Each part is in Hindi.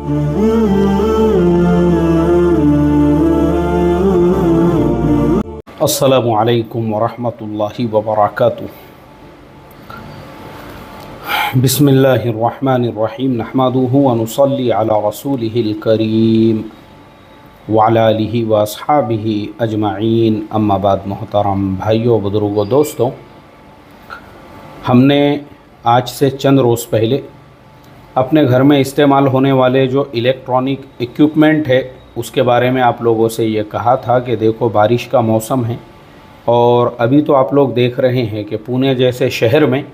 अस्सलामु अलैकुम वरहमतुल्लाहि वबरकातुहू। बिस्मिल्लाहिर्रहमानिर्रहीम। नहमदुहु व नुसल्ली अला रसूलिहिल करीम व अला आलिहि व अस्हाबिहि अजमाइन। अम्मा बाद। मोहतरम भाइयों, बुजुर्गों, दोस्तों, हमने आज से चंद रोज़ पहले अपने घर में इस्तेमाल होने वाले जो इलेक्ट्रॉनिक इक्विपमेंट है उसके बारे में आप लोगों से ये कहा था कि देखो, बारिश का मौसम है और अभी तो आप लोग देख रहे हैं कि पुणे जैसे शहर में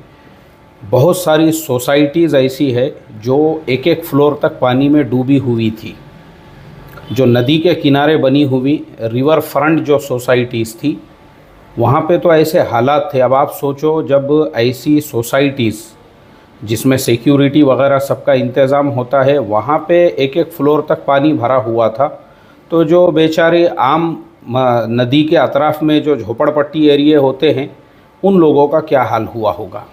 बहुत सारी सोसाइटीज़ ऐसी है जो एक एक फ्लोर तक पानी में डूबी हुई थी। जो नदी के किनारे बनी हुई रिवर फ्रंट जो सोसाइटीज़ थी, वहाँ पे तो ऐसे हालात थे। अब आप सोचो, जब ऐसी सोसाइटीज़ जिसमें सिक्योरिटी वगैरह सबका इंतज़ाम होता है, वहाँ पे एक एक फ्लोर तक पानी भरा हुआ था, तो जो बेचारे आम नदी के अतराफ़ में जो झोपड़पट्टी एरिए होते हैं, उन लोगों का क्या हाल हुआ होगा।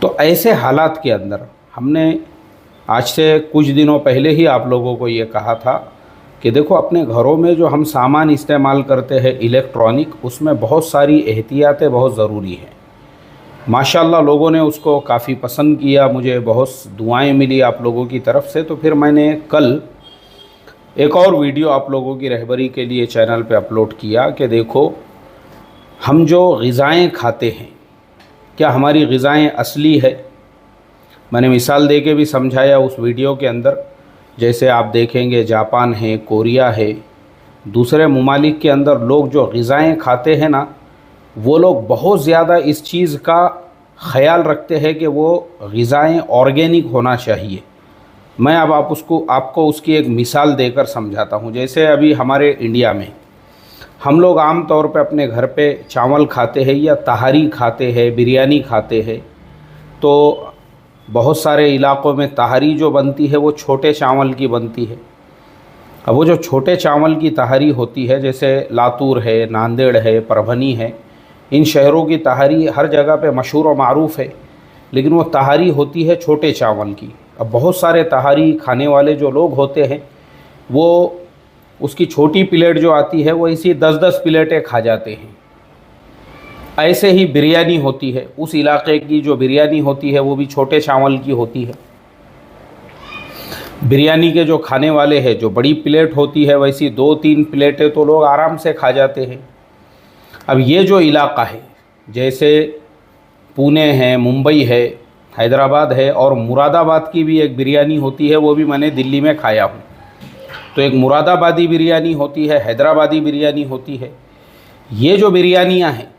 तो ऐसे हालात के अंदर हमने आज से कुछ दिनों पहले ही आप लोगों को ये कहा था कि देखो, अपने घरों में जो हम सामान इस्तेमाल करते हैं इलेक्ट्रॉनिक, उसमें बहुत सारी एहतियातें बहुत ज़रूरी हैं। माशाल्लाह लोगों ने उसको काफ़ी पसंद किया, मुझे बहुत दुआएं मिली आप लोगों की तरफ से। तो फिर मैंने कल एक और वीडियो आप लोगों की रहबरी के लिए चैनल पे अपलोड किया कि देखो, हम जो ग़िज़ाएँ खाते हैं, क्या हमारी ग़िज़ाएँ असली है। मैंने मिसाल दे के भी समझाया उस वीडियो के अंदर। जैसे आप देखेंगे, जापान है, कोरिया है, दूसरे ममालिक के अंदर लोग जो ग़िज़ाएँ खाते हैं ना, वो लोग बहुत ज़्यादा इस चीज़ का ख़याल रखते हैं कि वो ग़िज़ाएँ ऑर्गेनिक होना चाहिए। मैं अब आपको उसकी एक मिसाल देकर समझाता हूँ। जैसे अभी हमारे इंडिया में हम लोग आम तौर पे अपने घर पे चावल खाते हैं या तहारी खाते हैं, बिरयानी खाते हैं। तो बहुत सारे इलाक़ों में तहारी जो बनती है वो छोटे चावल की बनती है। अब वो जो छोटे चावल की तहारी होती है, जैसे लातूर है, नांदेड़ है, परभनी है, इन शहरों की तहारी हर जगह पे मशहूर और मारूफ़ है, लेकिन वो तहारी होती है छोटे चावल की। अब बहुत सारे तहारी खाने वाले जो लोग होते हैं, वो उसकी छोटी प्लेट जो आती है वो इसी 10-10 प्लेटें खा जाते हैं। ऐसे ही बिरयानी होती है, उस इलाके की जो बिरयानी होती है वो भी छोटे चावल की होती है। बिरयानी के जो खाने वाले हैं, जो बड़ी प्लेट होती है, वैसी 2-3 प्लेटें तो लोग आराम से खा जाते हैं। अब ये जो इलाक़ा है, जैसे पुणे है, मुंबई है, हैदराबाद है, और मुरादाबाद की भी एक बिरयानी होती है, वो भी मैंने दिल्ली में खाया हूँ। तो एक मुरादाबादी बिरयानी होती है, हैदराबादी बिरयानी होती है। ये जो बिरयानियाँ हैं,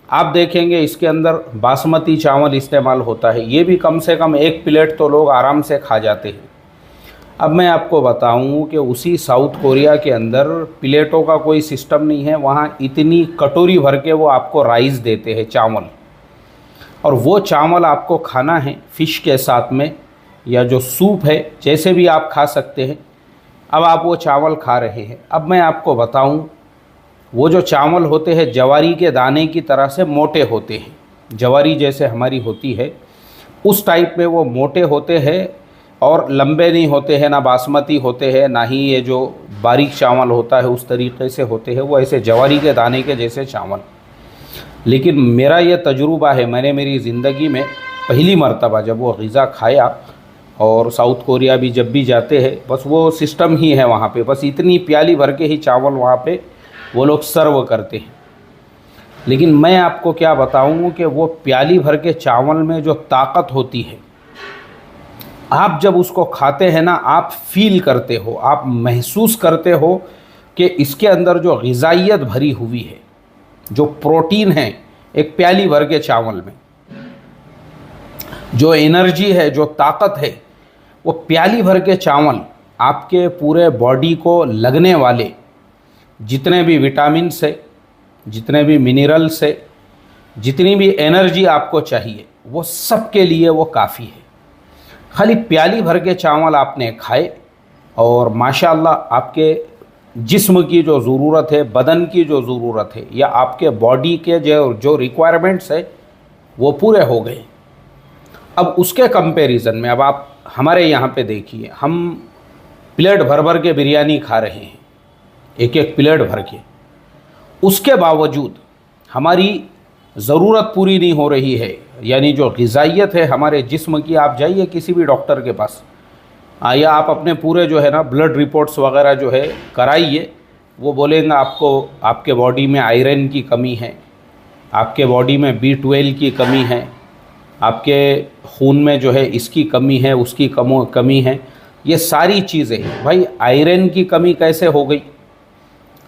आप देखेंगे इसके अंदर बासमती चावल इस्तेमाल होता है। ये भी कम से कम 1 प्लेट तो लोग आराम से खा जाते हैं। अब मैं आपको बताऊं कि उसी साउथ कोरिया के अंदर प्लेटों का कोई सिस्टम नहीं है। वहाँ इतनी कटोरी भर के वो आपको राइस देते हैं, चावल, और वो चावल आपको खाना है फ़िश के साथ में, या जो सूप है, जैसे भी आप खा सकते हैं। अब आप वो चावल खा रहे हैं। अब मैं आपको बताऊं, वो जो चावल होते हैं जवारी के दाने की तरह से मोटे होते हैं। जवारी जैसे हमारी होती है उस टाइप में वो मोटे होते हैं, और लंबे नहीं होते हैं, ना बासमती होते हैं, ना ही ये जो बारीक चावल होता है उस तरीके से होते हैं। वो ऐसे जवारी के दाने के जैसे चावल। लेकिन मेरा ये तजुर्बा है, मैंने मेरी ज़िंदगी में पहली मर्तबा जब वो ग़िज़ा खाया, और साउथ कोरिया भी जब भी जाते हैं, बस वो सिस्टम ही है वहाँ पे, बस इतनी प्याली भर के ही चावल वहाँ पे वो लोग सर्व करते हैं। लेकिन मैं आपको क्या बताऊँ कि वो प्याली भर के चावल में जो ताकत होती है, आप जब उसको खाते हैं ना, आप फील करते हो, आप महसूस करते हो कि इसके अंदर जो ग़िज़ाइयत भरी हुई है, जो प्रोटीन है एक प्याली भर के चावल में, जो एनर्जी है, जो ताकत है, वो प्याली भर के चावल आपके पूरे बॉडी को लगने वाले जितने भी विटामिन्स है, जितने भी मिनरल्स है, जितनी भी एनर्जी आपको चाहिए, वो सब के लिए वो काफ़ी है। खाली प्याली भर के चावल आपने खाए और माशाअल्लाह आपके जिस्म की जो ज़रूरत है, बदन की जो ज़रूरत है, या आपके बॉडी के जो रिक्वायरमेंट्स है वो पूरे हो गए। अब उसके कंपैरिजन में अब आप हमारे यहाँ पे देखिए, हम प्लेट भर भर के बिरयानी खा रहे हैं, एक एक प्लेट भर के, उसके बावजूद हमारी ज़रूरत पूरी नहीं हो रही है। यानी जो ग़िज़ाइयत है हमारे जिस्म की, आप जाइए किसी भी डॉक्टर के पास, या आप अपने पूरे जो है ना ब्लड रिपोर्ट्स वगैरह जो है कराइए, वो बोलेंगे आपको आपके बॉडी में आयरन की कमी है, आपके बॉडी में B12 की कमी है, आपके खून में जो है इसकी कमी है, उसकी कमी है। ये सारी चीज़ें, भाई आयरन की कमी कैसे हो गई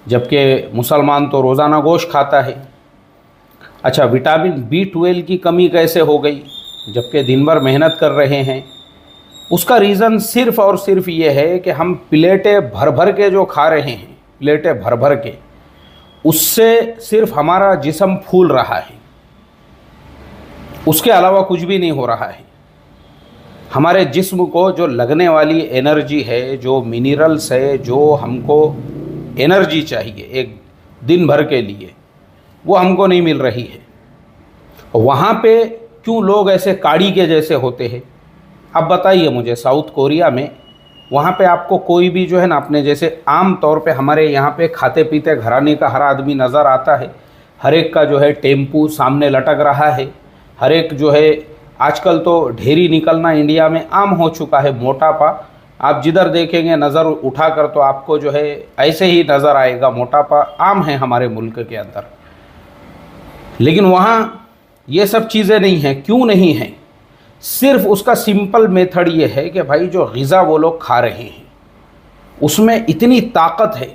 जबकि मुसलमान तो रोज़ाना गोश्त खाता है। अच्छा, विटामिन B12 की कमी कैसे हो गई जबकि दिन भर मेहनत कर रहे हैं। उसका रीज़न सिर्फ़ और सिर्फ ये है कि हम प्लेटें भर भर के जो खा रहे हैं, प्लेटें भर भर के, उससे सिर्फ हमारा जिस्म फूल रहा है, उसके अलावा कुछ भी नहीं हो रहा है। हमारे जिस्म को जो लगने वाली एनर्जी है, जो मिनरल्स है, जो हमको एनर्जी चाहिए एक दिन भर के लिए, वो हमको नहीं मिल रही है। वहाँ पे क्यों लोग ऐसे काड़ी के जैसे होते हैं? अब बताइए मुझे, साउथ कोरिया में वहाँ पे आपको कोई भी जो है ना, अपने जैसे आम तौर पे हमारे यहाँ पे खाते पीते घराने का हर आदमी नज़र आता है, हर एक का जो है टेम्पू सामने लटक रहा है, हर एक जो है, आजकल तो ढेरी निकलना इंडिया में आम हो चुका है, मोटापा। आप जिधर देखेंगे नज़र उठाकर तो आपको जो है ऐसे ही नज़र आएगा, मोटापा आम है हमारे मुल्क के अंदर। लेकिन वहाँ ये सब चीज़ें नहीं हैं। क्यों नहीं हैं? सिर्फ उसका सिंपल मेथड ये है कि भाई जो ग़िज़ा वो लोग खा रहे हैं उसमें इतनी ताकत है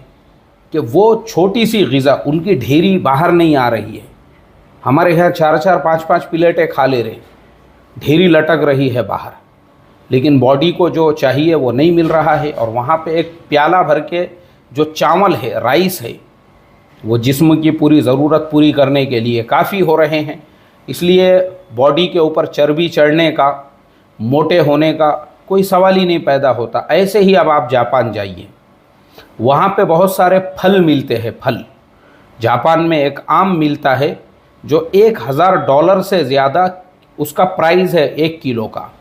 कि वो छोटी सी ग़िज़ा, उनकी ढेरी बाहर नहीं आ रही है। हमारे यहाँ 4-4 5-5 प्लेटें खा ले रहे, ढेरी लटक रही है बाहर, लेकिन बॉडी को जो चाहिए वो नहीं मिल रहा है। और वहाँ पे एक प्याला भर के जो चावल है, राइस है, वो जिस्म की पूरी ज़रूरत पूरी करने के लिए काफ़ी हो रहे हैं। इसलिए बॉडी के ऊपर चर्बी चढ़ने का, मोटे होने का कोई सवाल ही नहीं पैदा होता। ऐसे ही अब आप जापान जाइए, वहाँ पे बहुत सारे फल मिलते हैं। फल जापान में एक आम मिलता है जो $1000 से ज़्यादा उसका प्राइस है 1 किलो का।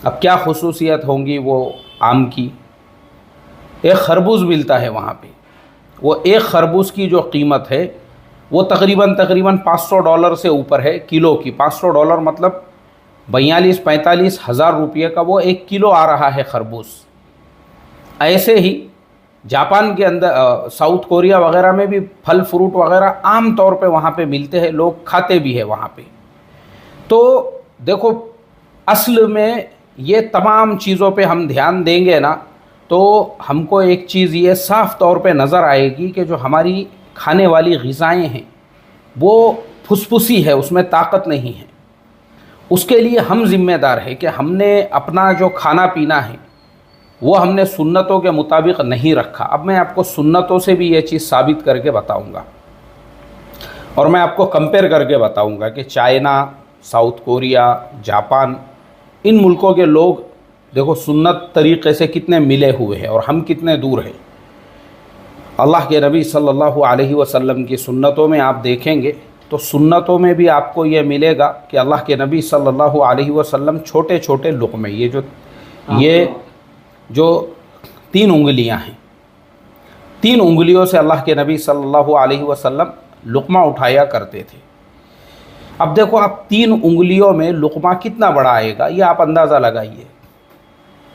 अब क्या खुसूसियत होंगी वो आम की। एक खरबूज मिलता है वहाँ पे, वो एक खरबूज की जो कीमत है वो तकरीबन $500 से ऊपर है किलो की। $500 मतलब 42-45 हज़ार रुपये का वो 1 किलो आ रहा है खरबूज। ऐसे ही जापान के अंदर, साउथ कोरिया वगैरह में भी फल फ्रूट वगैरह आम तौर पे वहाँ पे मिलते हैं, लोग खाते भी हैं वहाँ पे। तो देखो, असल में ये तमाम चीज़ों पे हम ध्यान देंगे ना, तो हमको एक चीज़ ये साफ़ तौर पे नज़र आएगी कि जो हमारी खाने वाली ग़िज़ाएँ हैं वो फुसफुसी है, उसमें ताकत नहीं है। उसके लिए हम ज़िम्मेदार हैं कि हमने अपना जो खाना पीना है वो हमने सुन्नतों के मुताबिक नहीं रखा। अब मैं आपको सुन्नतों से भी ये चीज़ साबित करके बताऊंगा, और मैं आपको कंपेयर करके बताऊंगा कि चाइना, साउथ कोरिया, जापान, इन मुल्कों के लोग देखो सुन्नत तरीक़े से कितने मिले हुए हैं और हम कितने दूर हैं। अल्लाह के नबी सल्लल्लाहु अलैहि वसल्लम की सुन्नतों में आप देखेंगे तो सुन्नतों में भी आपको ये मिलेगा कि अल्लाह के नबी सल्लल्लाहु अलैहि वसल्लम छोटे छोटे लुक़मे, ये जो 3 उंगलियां हैं, 3 उंगलियों से अल्लाह के नबी सल्लल्लाहु अलैहि वसल्लम लुक़मा उठाया करते थे। अब देखो, आप 3 उंगलियों में लुक़मा कितना बड़ा आएगा ये आप अंदाज़ा लगाइए।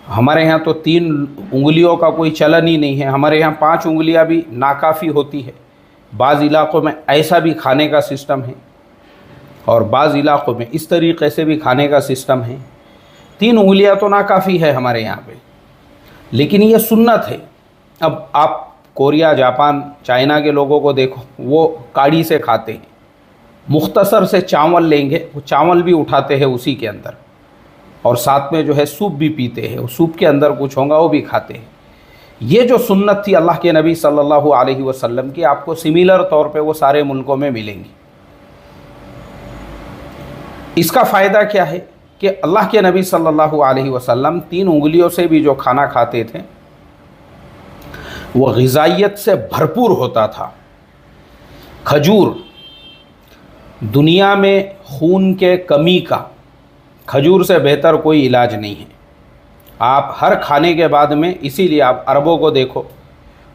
हमारे यहाँ तो 3 उंगलियों का कोई चलन ही नहीं है। हमारे यहाँ 5 उंगलियाँ भी नाकाफ़ी होती है। बाज़ इलाक़ों में ऐसा भी खाने का सिस्टम है और बाज़ इलाक़ों में इस तरीक़े से भी खाने का सिस्टम है। 3 उंगलियाँ तो नाकाफ़ी है हमारे यहाँ पे, लेकिन ये सुन्नत है। अब आप कोरिया, जापान, चाइना के लोगों को देखो, वो काड़ी से खाते हैं, मुख्तसर से चावल लेंगे, वो चावल भी उठाते हैं उसी के अंदर, और साथ में जो है सूप भी पीते हैं, सूप के अंदर कुछ होगा वो भी खाते हैं। ये जो सुन्नत थी अल्लाह के नबी सल्लल्लाहु अलैहि वसल्लम की, आपको सिमिलर तौर पे वो सारे मुल्कों में मिलेंगी। इसका फ़ायदा क्या है कि अल्लाह के नबी सल्लल्लाहु अलैहि वसल्लम 3 उंगलियों से भी जो खाना खाते थे वो ग़िज़ाइयत से भरपूर होता था। खजूर, दुनिया में खून के कमी का खजूर से बेहतर कोई इलाज नहीं है। आप हर खाने के बाद में, इसीलिए आप अरबों को देखो,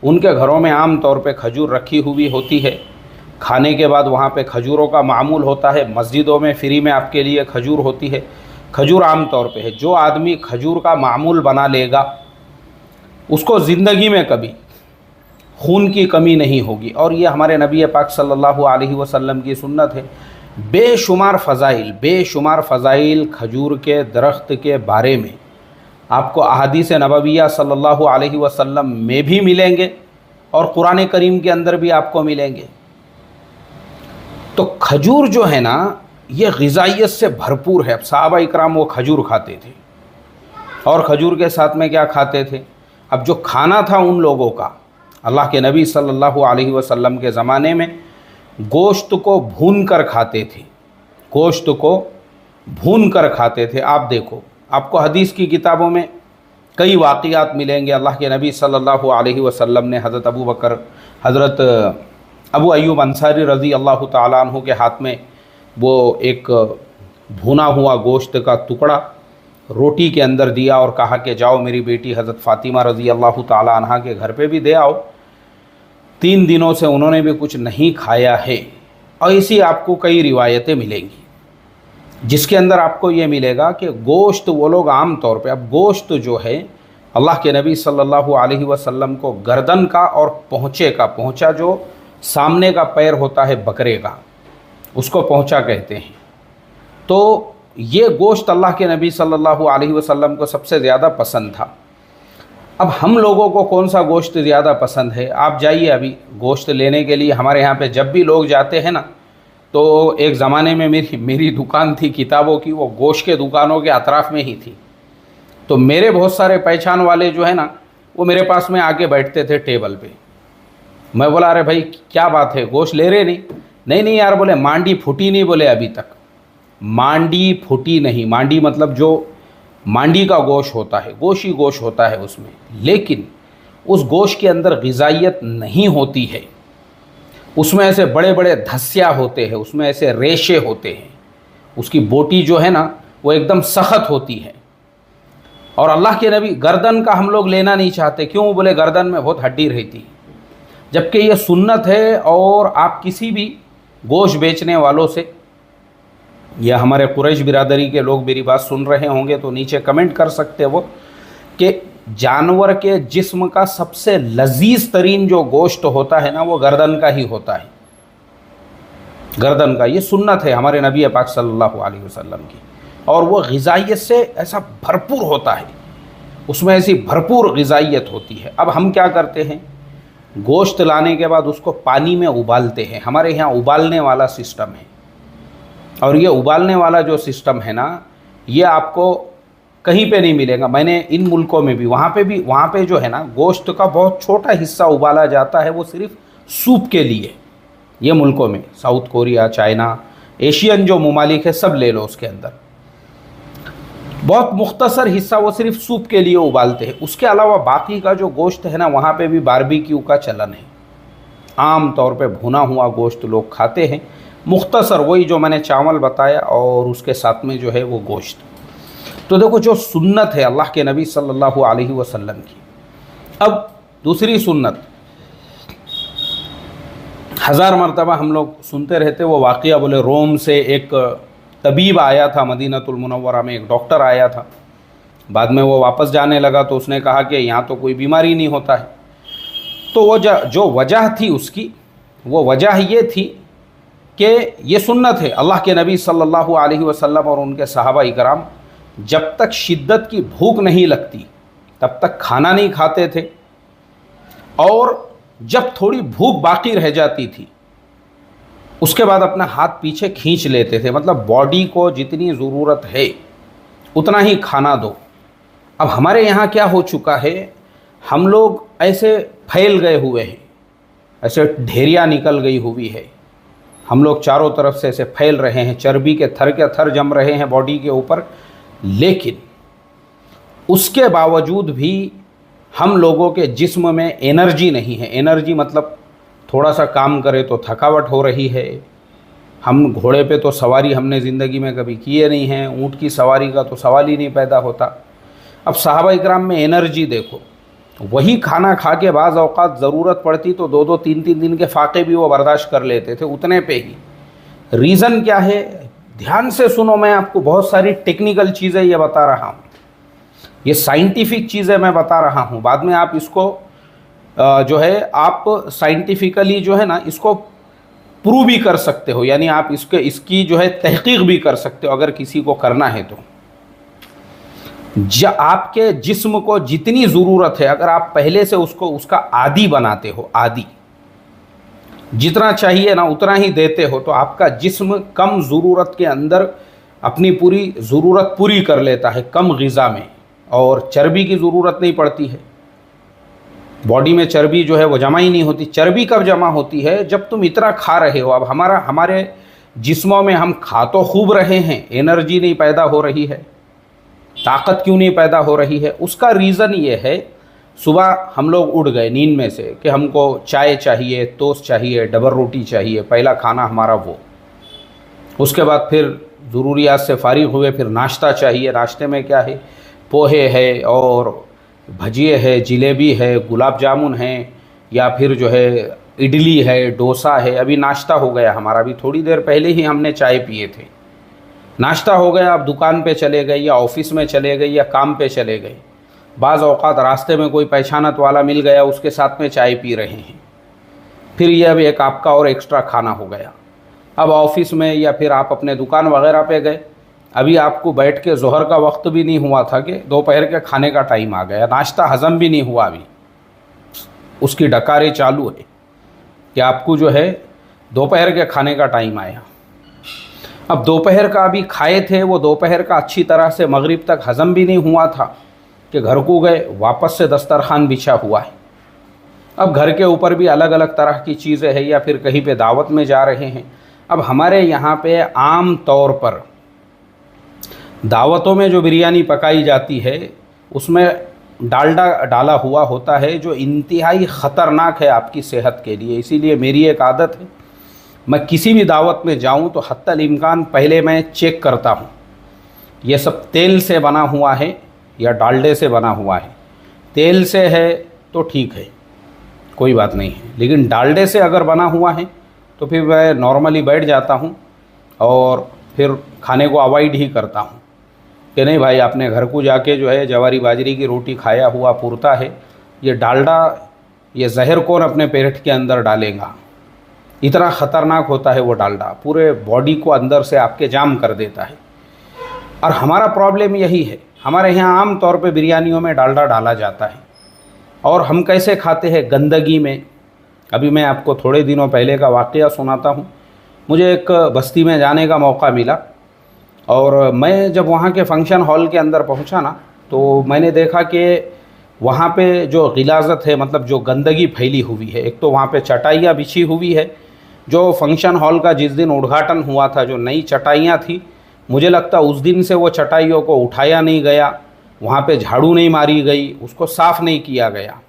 उनके घरों में आम तौर पे खजूर रखी हुई होती है। खाने के बाद वहाँ पे खजूरों का मामूल होता है। मस्जिदों में फ्री में आपके लिए खजूर होती है। खजूर आम तौर पे है। जो आदमी खजूर का मामूल बना लेगा उसको ज़िंदगी में कभी खून की कमी नहीं होगी। और ये हमारे नबी पाक सल्लल्लाहु अलैहि वसल्लम की सुन्नत है। बेशुमार फ़ज़ाइल खजूर के दरख्त के बारे में आपको अहादीस नबविया सल्लल्लाहु अलैहि वसल्लम में भी मिलेंगे और कुरान करीम के अंदर भी आपको मिलेंगे। तो खजूर जो है ना, ये ग़िज़ाइयत से भरपूर है। अब सहाबा इकराम वो खजूर खाते थे और खजूर के साथ में क्या खाते थे? अब जो खाना था उन लोगों का, अल्लाह के नबी सल्लल्लाहु अलैहि वसल्लम के ज़माने में गोश्त को भून कर खाते थे। गोश्त को भून कर खाते थे। आप देखो, आपको हदीस की किताबों में कई वाक़ियात मिलेंगे। अल्लाह के नबी सल्लल्लाहु अलैहि वसल्लम ने हज़रत अबू अय्यूब अंसारी रज़ी अल्लाह ताला अन्हु के हाथ में वो एक भुना हुआ गोश्त का टुकड़ा रोटी के अंदर दिया और कहा कि जाओ मेरी बेटी हज़रत फ़ातिमा रज़ी अल्लाह ताला अन्हा के घर पे भी दे आओ। 3 दिनों से उन्होंने भी कुछ नहीं खाया है। और ऐसी आपको कई रिवायतें मिलेंगी जिसके अंदर आपको ये मिलेगा कि गोश्त वो लोग आम तौर पे, अब गोश्त जो है अल्लाह के नबी सल्लल्लाहु अलैहि वसल्लम को गर्दन का और पहुँचा जो सामने का पैर होता है बकरे का, उसको पहुँचा कहते हैं। तो ये गोश्त अल्लाह के नबी सल्लल्लाहु अलैहि वसल्लम को सबसे ज़्यादा पसंद था। अब हम लोगों को कौन सा गोश्त ज़्यादा पसंद है? आप जाइए अभी गोश्त लेने के लिए। हमारे यहाँ पे जब भी लोग जाते हैं ना, तो एक ज़माने में मेरी दुकान थी किताबों की, वो गोश्त के दुकानों के अतराफ़ में ही थी। तो मेरे बहुत सारे पहचान वाले जो है ना, वो मेरे पास में आके बैठते थे टेबल पे। मैं बोला अरे भाई क्या बात है, गोश्त ले रहे नहीं यार। बोले मांडी फूटी नहीं, बोले अभी तक मांडी फूटी नहीं। मांडी मतलब जो मांडी का गोश्त होता है, गोश्त ही गोश्त होता है उसमें, लेकिन उस गोश्त के अंदर ग़िज़ाइयत नहीं होती है। उसमें ऐसे बड़े बड़े धस्या होते हैं, उसमें ऐसे रेशे होते हैं, उसकी बोटी जो है ना वो एकदम सख्त होती है। और अल्लाह के नबी गर्दन का हम लोग लेना नहीं चाहते। क्यों? बोले गर्दन में बहुत हड्डी रहती है। जबकि ये सुन्नत है। और आप किसी भी गोश्त बेचने वालों से, या हमारे कुरैश बिरादरी के लोग मेरी बात सुन रहे होंगे तो नीचे कमेंट कर सकते हो कि जानवर के जिस्म का सबसे लजीज तरीन जो गोश्त होता है ना, वो गर्दन का ही होता है। गर्दन का ये सुन्नत है हमारे नबी पाक सल्लल्लाहु अलैहि वसल्लम की। और वो ग़िज़ाइयत से ऐसा भरपूर होता है, उसमें ऐसी भरपूर ग़िज़ाइयत होती है। अब हम क्या करते हैं, गोश्त लाने के बाद उसको पानी में उबालते हैं। हमारे यहाँ उबालने वाला सिस्टम है। और ये उबालने वाला जो सिस्टम है ना, ये आपको कहीं पे नहीं मिलेगा। मैंने इन मुल्कों में भी, वहाँ पे जो है ना, गोश्त का बहुत छोटा हिस्सा उबाला जाता है, वो सिर्फ सूप के लिए। ये मुल्कों में साउथ कोरिया, चाइना, एशियन जो ममालिक है सब ले लो, उसके अंदर बहुत मुख्तसर हिस्सा वो सिर्फ सूप के लिए उबालते हैं। उसके अलावा बाकी का जो गोश्त है ना, वहाँ पे भी बारबेक्यू का चलन है। आम तौर पे भुना हुआ गोश्त लोग खाते हैं, मुख्तसर, वही जो मैंने चावल बताया और उसके साथ में जो है वो गोश्त। तो देखो जो सुन्नत है अल्लाह के नबी सल्लल्लाहु अलैहि वसल्लम की। अब दूसरी सुन्नत, 1000 मरतबा हम लोग सुनते रहते वो वाक़या। बोले रोम से एक तबीब आया था मदीनतुल मुनव्वरा में, एक डॉक्टर आया था। बाद में वो वापस जाने लगा तो उसने कहा कि यहाँ तो कोई बीमारी नहीं होता है। तो वो जो वजह थी उसकी, वो वजह ये थी कि ये सुन्नत है अल्लाह के नबी सल्लल्लाहु अलैहि वसल्लम और उनके सहाबा इकराम जब तक शिद्दत की भूख नहीं लगती तब तक खाना नहीं खाते थे, और जब थोड़ी भूख बाकी रह जाती थी उसके बाद अपना हाथ पीछे खींच लेते थे। मतलब बॉडी को जितनी ज़रूरत है उतना ही खाना दो। अब हमारे यहाँ क्या हो चुका है, हम लोग ऐसे फैल गए हुए हैं, ऐसे ढेरियाँ निकल गई हुई है। हम लोग चारों तरफ से ऐसे फैल रहे हैं, चर्बी के थर जम रहे हैं बॉडी के ऊपर। लेकिन उसके बावजूद भी हम लोगों के जिस्म में एनर्जी नहीं है। एनर्जी मतलब थोड़ा सा काम करे तो थकावट हो रही है। हम घोड़े पे तो सवारी हमने ज़िंदगी में कभी किए नहीं हैं, ऊँट की सवारी का तो सवाल ही नहीं पैदा होता। अब सहाबा इकराम में एनर्जी देखो, वही खाना खा के बाज़ औक़ात ज़रूरत पड़ती तो 2-2 3-3 दिन के फाके भी वो बर्दाश्त कर लेते थे उतने पे ही। रीज़न क्या है, ध्यान से सुनो, मैं आपको बहुत सारी टेक्निकल चीज़ें ये बता रहा हूँ, ये साइंटिफिक चीज़ें मैं बता रहा हूँ। बाद में आप इसको जो है आप साइंटिफिकली जो है ना इसको प्रूव भी कर सकते हो, यानी आप इसकी जो है तहकीक भी कर सकते हो अगर किसी को करना है तो। आपके जिस्म को जितनी ज़रूरत है अगर आप पहले से उसका आदी बनाते हो, आदी जितना चाहिए ना उतना ही देते हो, तो आपका जिस्म कम ज़रूरत के अंदर अपनी पूरी ज़रूरत पूरी कर लेता है कम ग़िज़ा में, और चर्बी की ज़रूरत नहीं पड़ती है। बॉडी में चर्बी जो है वो जमा ही नहीं होती। चर्बी कब जमा होती है, जब तुम इतना खा रहे हो। अब हमारे जिस्मों में हम खा तो खूब रहे हैं, एनर्जी नहीं पैदा हो रही है, ताकत क्यों नहीं पैदा हो रही है? उसका रीज़न ये है, सुबह हम लोग उठ गए नींद में से कि हमको चाय चाहिए, टोस्ट चाहिए, डबल रोटी चाहिए, पहला खाना हमारा वो। उसके बाद फिर ज़रूरियात से फारिग हुए, फिर नाश्ता चाहिए। नाश्ते में क्या है, पोहे है और भजिए है, जिलेबी है, गुलाब जामुन है, या फिर जो है इडली है, डोसा है। अभी नाश्ता हो गया हमारा, अभी थोड़ी देर पहले ही हमने चाय पिए थे। नाश्ता हो गया, आप दुकान पे चले गए या ऑफिस में चले गए या काम पे चले गए। बाज़ औक़ात रास्ते में कोई पहचानत वाला मिल गया, उसके साथ में चाय पी रहे हैं। फिर यह अब एक आपका और एक्स्ट्रा खाना हो गया। अब ऑफिस में या फिर आप अपने दुकान वगैरह पे गए, अभी आपको बैठ के ज़ोहर का वक्त भी नहीं हुआ था कि दोपहर के खाने का टाइम आ गया। नाश्ता हज़म भी नहीं हुआ, अभी उसकी डकारें चालू है कि आपको जो है दोपहर के खाने का टाइम आया। अब दोपहर का अभी खाए थे, वो दोपहर का अच्छी तरह से मगरिब तक हज़म भी नहीं हुआ था कि घर को गए, वापस से दस्तरखान बिछा हुआ है। अब घर के ऊपर भी अलग अलग तरह की चीज़ें हैं, या फिर कहीं पे दावत में जा रहे हैं। अब हमारे यहाँ पे आम तौर पर दावतों में जो बिरयानी पकाई जाती है उसमें डालडा डाला हुआ होता है, जो इंतहाई ख़तरनाक है आपकी सेहत के लिए। इसीलिए मेरी एक आदत है, मैं किसी भी दावत में जाऊं तो हत्तल इम्कान पहले मैं चेक करता हूं ये सब तेल से बना हुआ है या डालडे से बना हुआ है। तेल से है तो ठीक है, कोई बात नहीं है, लेकिन डालडे से अगर बना हुआ है तो फिर मैं नॉर्मली बैठ जाता हूं और फिर खाने को अवॉइड ही करता हूं कि नहीं भाई, अपने घर को जाके जो है जवारी बाजरी की रोटी खाया हुआ पुरता है। ये डालडा, ये जहर कौन अपने पेट के अंदर डालेगा? इतना ख़तरनाक होता है वो डालडा, पूरे बॉडी को अंदर से आपके जाम कर देता है। और हमारा प्रॉब्लम यही है, हमारे यहाँ आम तौर पे बिरयानियों में डालडा डाला जाता है, और हम कैसे खाते हैं? गंदगी में। अभी मैं आपको थोड़े दिनों पहले का वाक़या सुनाता हूँ। मुझे एक बस्ती में जाने का मौका मिला, और मैं जब वहाँ के फंक्शन हॉल के अंदर पहुँचा ना, तो मैंने देखा कि वहाँ पे जो गिलाज़त है, मतलब जो गंदगी फैली हुई है। एक तो वहाँ पे चटाइयाँ बिछी हुई है, जो फंक्शन हॉल का जिस दिन उद्घाटन हुआ था, जो नई चटाइयाँ थी, मुझे लगता उस दिन से वो चटाइयों को उठाया नहीं गया, वहाँ पे झाड़ू नहीं मारी गई, उसको साफ़ नहीं किया गया।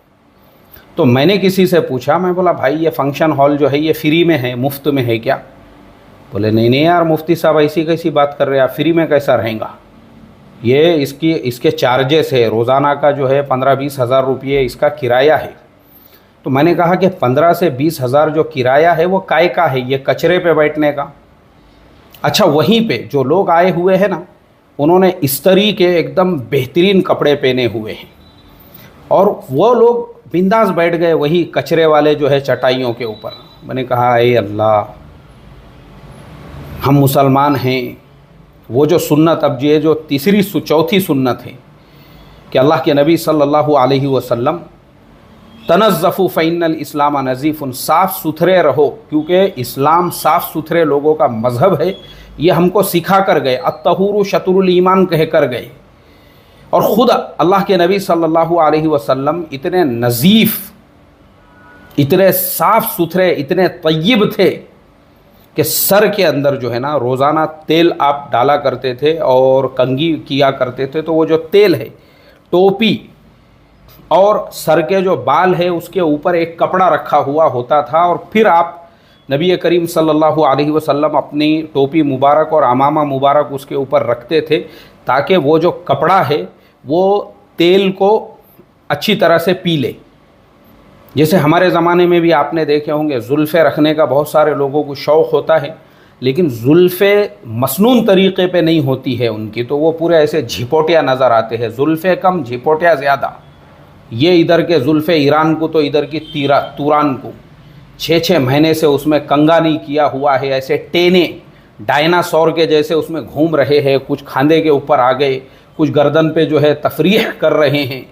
तो मैंने किसी से पूछा, मैं बोला भाई ये फंक्शन हॉल जो है ये फ्री में है, मुफ्त में है क्या? बोले नहीं नहीं यार मुफ्ती साहब, ऐसी कैसी बात कर रहे हैं आप, फ्री में कैसा रहेगा? ये इसके चार्जेस है, रोज़ाना का जो है 15-20 हज़ार रुपये इसका किराया है। तो मैंने कहा कि 15 से 20 हज़ार जो किराया है वो काय का है? ये कचरे पे बैठने का। अच्छा, वहीं पे जो लोग आए हुए हैं ना, उन्होंने इस्त्री के एकदम बेहतरीन कपड़े पहने हुए हैं, और वो लोग बिंदास बैठ गए वही कचरे वाले जो है चटाइयों के ऊपर। मैंने कहा ए अल्लाह, हम मुसलमान हैं, वो जो सुन्नत, अब ये जो चौथी सुन्नत है कि अल्लाह के नबी सल्लल्लाहु अलैहि वसल्लम तनज़्ज़फ़ू फ़इन्नल इस्लाम नज़ीफ़ुन, साफ़ सुथरे रहो, क्योंकि इस्लाम साफ़ सुथरे लोगों का मज़हब है। ये हमको सिखा कर गए, अत्तहूरु शतरुल ईमान कह कर गए। और ख़ुद अल्लाह के नबी सल्लल्लाहु अलैहि वसल्लम इतने नज़ीफ़, इतने साफ़ सुथरे, इतने तय्यब थे कि सर के अंदर जो है ना रोज़ाना तेल आप डाला करते थे और कंघी किया करते थे। तो वो जो तेल है, टोपी और सर के जो बाल है उसके ऊपर एक कपड़ा रखा हुआ होता था, और फिर आप नबी करीम सल्लल्लाहु अलैहि वसल्लम अपनी टोपी मुबारक और अमामा मुबारक उसके ऊपर रखते थे, ताकि वो जो कपड़ा है वो तेल को अच्छी तरह से पी ले। जैसे हमारे ज़माने में भी आपने देखे होंगे जुल्फ़े रखने का बहुत सारे लोगों को शौक़ होता है, लेकिन जुल्फ़े मसनून तरीक़े पे नहीं होती है उनकी, तो वो पूरे ऐसे झिपोटिया नज़र आते हैं। जुल्फ़े कम, झिपोटिया ज़्यादा। ये इधर के जुल्फ़े ईरान को तो इधर की तुरान को 6-6 महीने से उसमें कंगा नहीं किया हुआ है, ऐसे टेने डायनासोर के जैसे उसमें घूम रहे हैं, कुछ खांधे के ऊपर आ गए, कुछ गर्दन पे जो है तफरीह कर रहे हैं।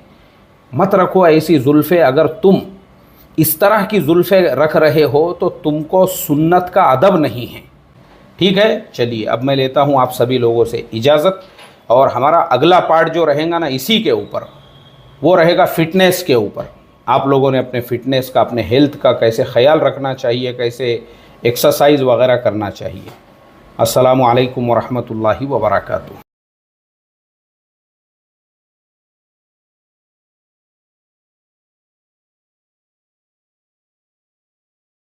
मत रखो ऐसी जुल्फ़े। अगर तुम इस तरह की जुल्फ़े रख रहे हो तो तुमको सुन्नत का अदब नहीं है। ठीक है, चलिए अब मैं लेता हूँ आप सभी लोगों से इजाज़त, और हमारा अगला पार्ट जो रहेगा ना इसी के ऊपर, वो रहेगा फ़िटनेस के ऊपर। आप लोगों ने अपने फ़िटनेस का, अपने हेल्थ का कैसे ख्याल रखना चाहिए, कैसे एक्सरसाइज वगैरह करना चाहिए। अस्सलामु अलैकुम वरहमतुल्लाहि वबरकातुहू।